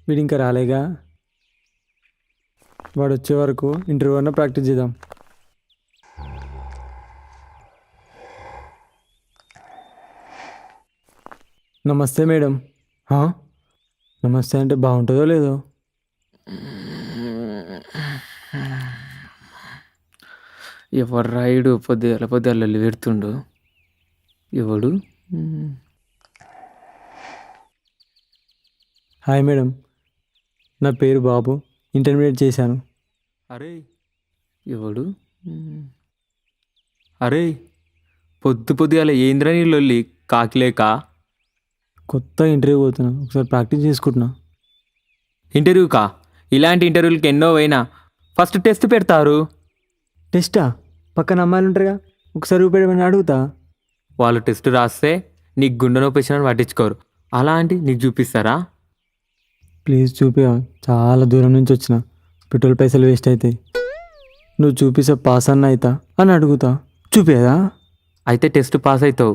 వీడు ఇంకా రాలేగా. వాడు వచ్చే వరకు ఇంటర్వ్యూ అన్న ప్రాక్టీస్ చేద్దాం. నమస్తే మేడం. నమస్తే అంటే బాగుంటుందో లేదో. ఎవరు రాయుడు పొద్దుల పెడుతుండు ఎవడు? హాయ్ మేడం, నా పేరు బాబు, ఇంటర్మీడియట్ చేశాను. అరే ఎవడు? అరే పొద్దుగాల ఏంద్రా నీ లొల్లి కాకిలేక? కొత్త ఇంటర్వ్యూ పోతున్నా, ఒకసారి ప్రాక్టీస్ చేసుకుంటున్నా. ఇంటర్వ్యూకా? ఇలాంటి ఇంటర్వ్యూలకి ఎన్నో అయినా ఫస్ట్ టెస్ట్ పెడతారు. టెస్టా? పక్కన అమ్మాయిలు ఉంటారుగా, ఒకసారి చూపెట్టమని అడుగుతా. వాళ్ళు టెస్ట్ రాస్తే నీకు గుండె నొప్పి వచ్చినా పట్టించుకోరు, అలాంటి నీకు చూపిస్తారా? ప్లీజ్ చూపివా, చాలా దూరం నుంచి వచ్చిన, పెట్రోల్ పైసలు వేస్ట్ అవుతాయి. నువ్వు చూపిస్తే పాస్ అన్న అవుతా అని అడుగుతా. చూపేదా? అయితే టెస్ట్ పాస్ అవుతావు.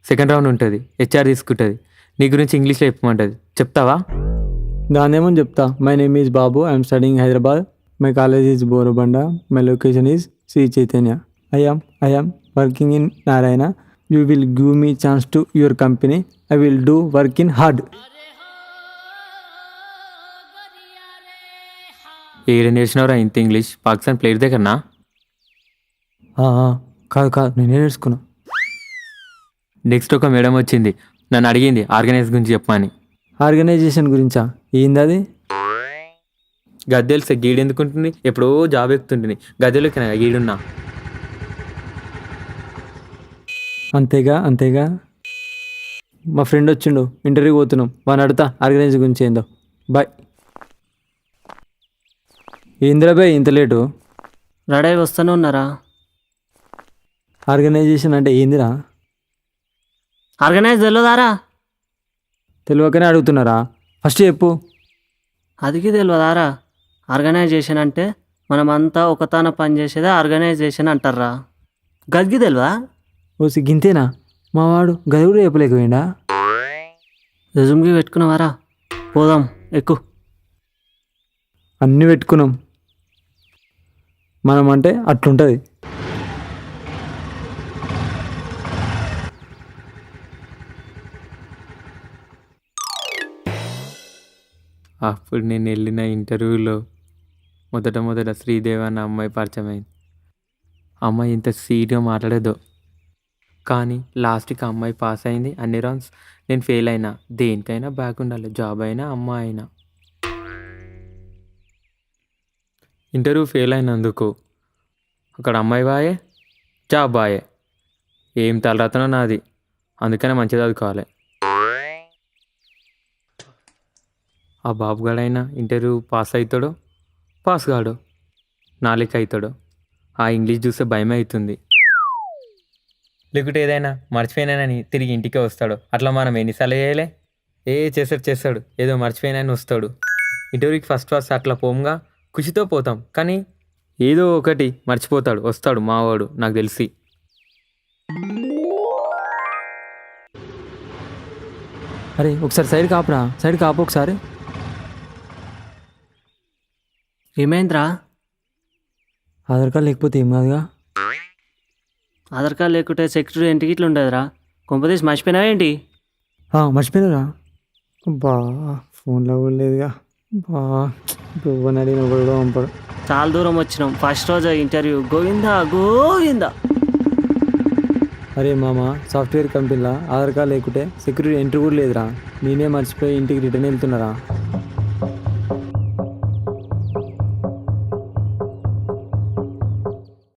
సెకండ్ రౌండ్ ఉంటుంది, హెచ్ఆర్ తీసుకుంటుంది, నీ గురించి ఇంగ్లీష్లో చెప్పమంటుంది. చెప్తావా? దాన్నేమని చెప్తా. My name is Babu, I'm studying Hyderabad, my college is Borabanda, my location is Sri Chaitanya, I'm working in Narayana, you will give me chance to your company, I will do work in hard. ఏడ నేర్చినవరా ఇంత ఇంగ్లీష్? పాకిస్తాన్ ప్లేయర్ దగ్గరనా? కాదు నేనే నేర్చుకున్నా. నెక్స్ట్ ఒక madam వచ్చింది, నన్ను అడిగింది ఆర్గనైజ్ గురించి చెప్పమని. ఆర్గనైజేషన్ గురించా? ఏంది అది? గద్దెలు గీడు ఎందుకుంటుంది? ఎప్పుడో జాబ్ ఎక్కుతుంటుంది, గద్దెలోకి గీడున్నా. అంతేగా. మా ఫ్రెండ్ వచ్చిండు, ఇంటర్వ్యూ పోతున్నాం, వాడిని అడుగుతా ఆర్గనైజ్ గురించి ఏందో. బాయ్. ఏందిరా బాయ్ ఇంత లేటు? రెడీ వస్తూనే ఉన్నారా? ఆర్గనైజేషన్ అంటే ఏందిరా? ఆర్గనైజ్ తెలియదారా? తెలియకనే అడుగుతున్నారా? ఫస్ట్ చెప్పు. అదికి తెలియదారా? ఆర్గనైజేషన్ అంటే మనమంతా ఒకతాన పనిచేసేదే ఆర్గనైజేషన్ అంటారా. గదికి తెలియదా? ఓ సిగ్గింతేనా? మావాడు గది కూడా చెప్పలేకపోయిండా? రెజ్యూమ్కి పెట్టుకున్నావారా? పోదాం, ఎక్కువ. అన్నీ పెట్టుకున్నాం. మనం అంటే అట్లుంటుంది. అప్పుడు నేను వెళ్ళిన ఇంటర్వ్యూలో మొదట శ్రీదేవి అన్న అమ్మాయి పరిచయం అయింది. అమ్మాయి ఇంత సీరియస్గా మాట్లాడేదో, కానీ లాస్ట్కి అమ్మాయి పాస్ అయింది. అన్ని రౌండ్స్ నేను ఫెయిల్ అయినా. దేనికైనా బ్యాక్ ఉండాలి, జాబ్ అయినా అమ్మాయి అయినా. ఇంటర్వ్యూ ఫెయిల్ అయినందుకు అక్కడ అమ్మాయి బాయే, జాబ్ బాయే. ఏం తలరాతనో నాది, అందుకనే మంచిగా చదువుకోవాలి. ఆ బాబుగాడైనా ఇంటర్వ్యూ పాస్ అవుతాడో పాస్ కాడో, నాలుగు అవుతాడో. ఆ ఇంగ్లీష్ చూస్తే భయం అవుతుంది. లేకుంటే ఏదైనా మర్చిపోయినానని తిరిగి ఇంటికే వస్తాడు. అట్లా మనం ఎన్నిసార్లు చేయలే? చేస్తాడు, ఏదో మర్చిపోయినాని వస్తాడు. ఇంటర్వ్యూకి ఫస్ట్ అట్లా పోంగా ఖుషితో పోతాం, కానీ ఏదో ఒకటి మర్చిపోతాడు, వస్తాడు మావాడు నాకు తెలిసి. అరే ఒకసారి సైడ్ కాపు ఒకసారి. ఏమైందిరా? ఆధార్ కార్డు లేకపోతే ఏం కాదుగా. ఆధార్ కార్డు లేకుంటే సెక్యూరిటీ ఇంటికి ఇట్లా ఉండదురా. కొంపదీసి మర్చిపోయినావా ఏంటి? మర్చిపోయినారా? బా ఫోన్లో కూడా లేదుగా. బా ఇప్పుడు అడిగిన కూడా పంపడు. చాలా దూరం వచ్చినాం, ఫస్ట్ రోజు ఇంటర్వ్యూ. గోవిందా. అరే మామ, సాఫ్ట్వేర్ కంపెనీలో ఆధార్ కార్డు లేకుంటే సెక్యూరిటీ ఎంట్రీ కూడా లేదురా. నేనే మర్చిపోయి ఇంటికి రిటర్న్ వెళ్తున్నారా.